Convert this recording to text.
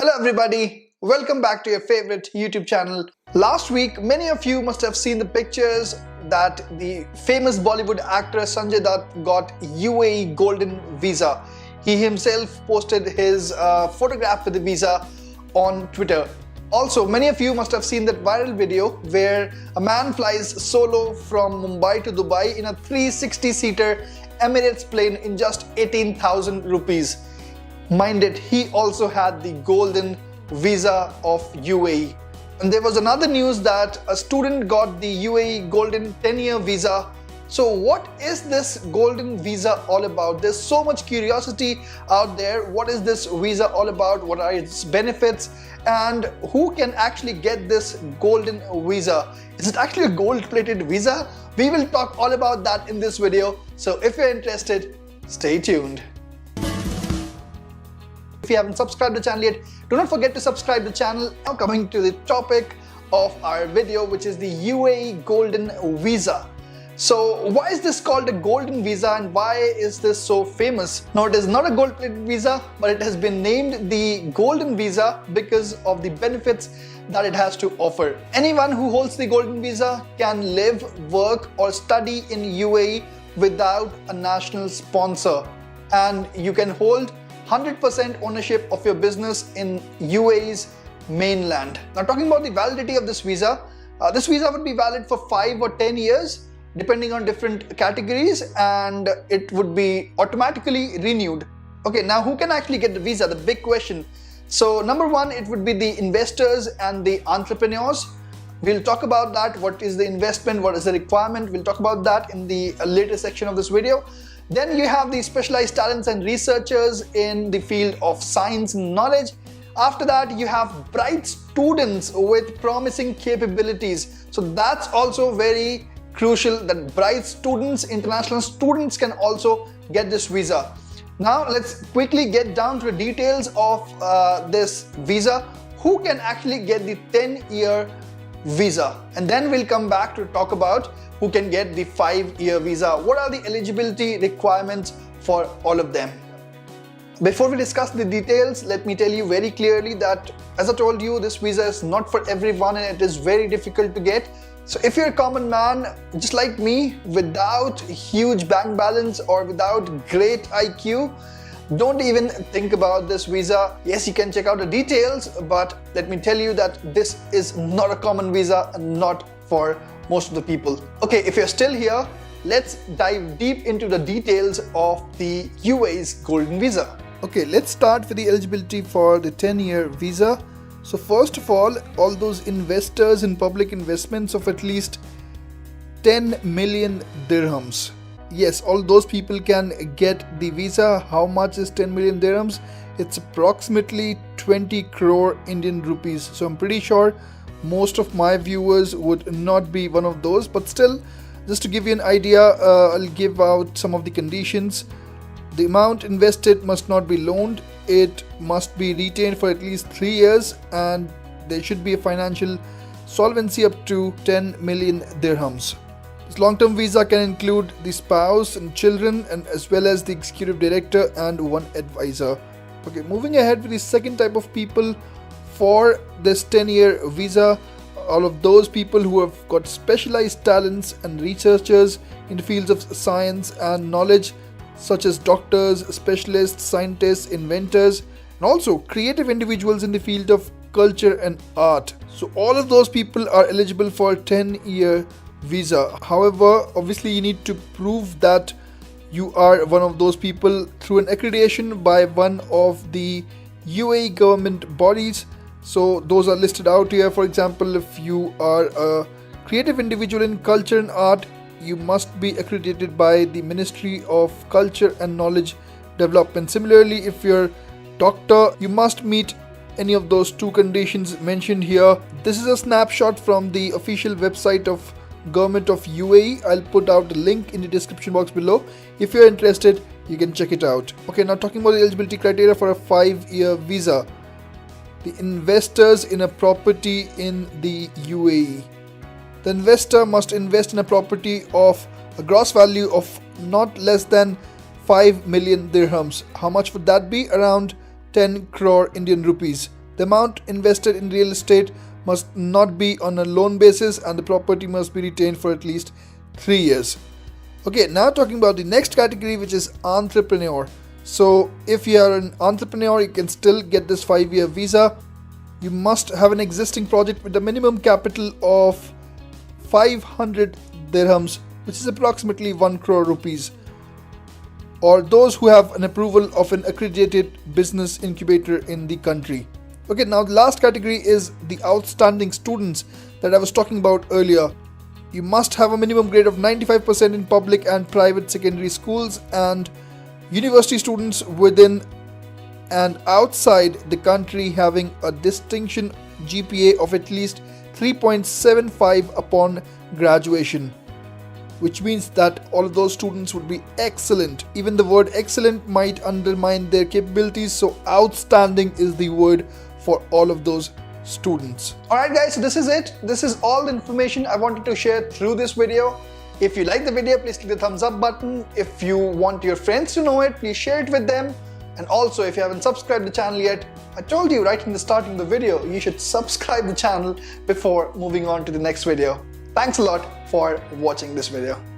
Hello everybody, welcome back to your favorite YouTube channel. Last week, many of you must have seen the pictures that the famous Bollywood actor Sanjay Dutt got UAE Golden Visa. He himself posted his photograph with the visa on Twitter. Also, many of you must have seen that viral video where a man flies solo from Mumbai to Dubai in a 360-seater Emirates plane in just 18,000 rupees. Mind it, he also had the golden visa of UAE. And there was another news that a student got the UAE golden 10-year visa. So what is this golden visa all about? There's so much curiosity out there. What is this visa all about? What are its benefits? And who can actually get this golden visa? Is it actually a gold-plated visa? We will talk all about that in this video. So if you're interested, stay tuned. If you haven't subscribed to the channel yet, do not forget to subscribe to the channel. Now coming to the topic of our video, which is the UAE Golden Visa. So why is this called a golden visa and why is this so famous? Now it is not a gold-plated visa, but it has been named the golden visa because of the benefits that it has to offer. Anyone who holds the golden visa can live, work or study in UAE without a national sponsor, and you can hold 100% ownership of your business in UAE's mainland. Now talking about the validity of this visa would be valid for 5 or 10 years depending on different categories, and it would be automatically renewed. Okay, now who can actually get the visa? The big question. So number one, it would be the investors and the entrepreneurs. We'll talk about that. What is the investment? What is the requirement? We'll talk about that in the later section of this video. Then you have the specialized talents and researchers in the field of science and knowledge. After that, you have bright students with promising capabilities. So that's also very crucial that bright students, international students can also get this visa. Now let's quickly get down to the details of this visa. Who can actually get the 10-year visa? And then we'll come back to talk about who can get the 5-year visa. What are the eligibility requirements for all of them? Before we discuss the details, let me tell you very clearly that, as I told you, this visa is not for everyone and it is very difficult to get. So if you're a common man, just like me, without huge bank balance or without great IQ, don't even think about this visa. Yes, you can check out the details, but let me tell you that this is not a common visa and not for most of the people. Okay, if you're still here, let's dive deep into the details of the UAE's golden visa. Okay, let's start with the eligibility for the 10-year visa. So first of all those investors in public investments of at least 10 million dirhams. Yes, all those people can get the visa. How much is 10 million dirhams? It's approximately 20 crore Indian rupees. So I'm pretty sure most of my viewers would not be one of those, but still, just to give you an idea, I'll give out some of the conditions. The amount invested must not be loaned. It must be retained for at least 3 years, and there should be a financial solvency up to 10 million dirhams. This long-term visa can include the spouse and children, and as well as the executive director and one advisor. Okay, moving ahead with the second type of people for this 10-year visa, all of those people who have got specialized talents and researchers in the fields of science and knowledge, such as doctors, specialists, scientists, inventors, and also creative individuals in the field of culture and art. So all of those people are eligible for a 10-year visa. However, obviously you need to prove that you are one of those people through an accreditation by one of the UAE government bodies. So those are listed out here. For example, if you are a creative individual in culture and art, you must be accredited by the Ministry of Culture and Knowledge Development. Similarly, if you're a doctor, you must meet any of those two conditions mentioned here. This is a snapshot from the official website of Government of UAE. I'll put out the link in the description box below. If you're interested, you can check it out. Okay, now talking about the eligibility criteria for a 5-year visa. The investors in a property in the UAE. The investor must invest in a property of a gross value of not less than 5 million dirhams. How much would that be? Around 10 crore Indian rupees. The amount invested in real estate must not be on a loan basis, and the property must be retained for at least 3 years. Okay, now talking about the next category, which is entrepreneur. So if you are an entrepreneur, you can still get this 5-year visa. You must have an existing project with a minimum capital of 500 dirhams, which is approximately 1 crore rupees, or those who have an approval of an accredited business incubator in the country. Okay, now the last category is the outstanding students that I was talking about earlier. You must have a minimum grade of 95% in public and private secondary schools, and university students within and outside the country having a distinction GPA of at least 3.75 upon graduation, which means that all of those students would be excellent. Even the word excellent might undermine their capabilities, so outstanding is the word for all of those students. Alright guys, so this is it. This is all the information I wanted to share through this video. If you like the video, please click the thumbs up button. If you want your friends to know it, please share it with them. And also, if you haven't subscribed the channel yet, I told you right in the starting of the video, you should subscribe the channel before moving on to the next video. Thanks a lot for watching this video.